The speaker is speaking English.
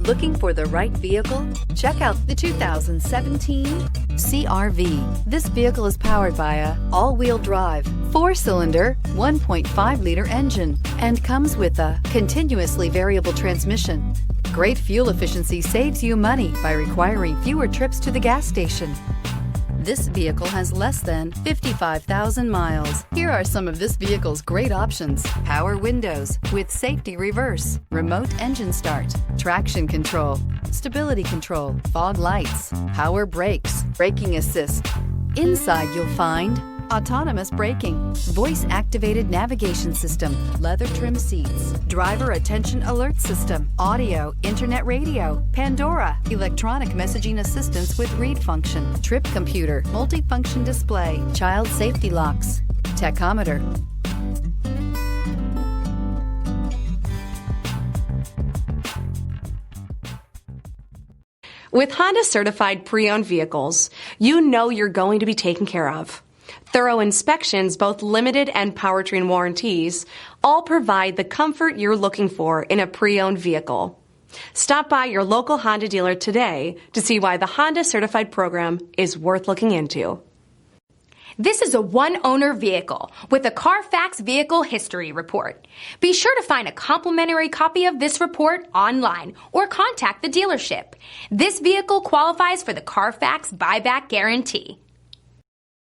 Looking for the right vehicle? Check out the 2017 CR-V. This vehicle is powered by a all-wheel drive, 4-cylinder, 1.5-liter engine and comes with a continuously variable transmission. Great fuel efficiency saves you money by requiring fewer trips to the gas station. This vehicle has less than 55,000 miles. Here are some of this vehicle's great options: power windows with safety reverse, remote engine start, traction control, stability control, fog lights, power brakes, braking assist. Inside you'll find autonomous braking, voice-activated navigation system, leather trim seats, driver attention alert system, audio, internet radio, Pandora, electronic messaging assistance with read function, trip computer, multifunction display, child safety locks, tachometer. With Honda certified pre-owned vehicles, you know you're going to be taken care of. Thorough inspections, both limited and powertrain warranties, all provide the comfort you're looking for in a pre-owned vehicle. Stop by your local Honda dealer today to see why the Honda Certified program is worth looking into. This is a one-owner vehicle with a Carfax Vehicle History Report. Be sure to find a complimentary copy of this report online or contact the dealership. This vehicle qualifies for the Carfax Buyback Guarantee.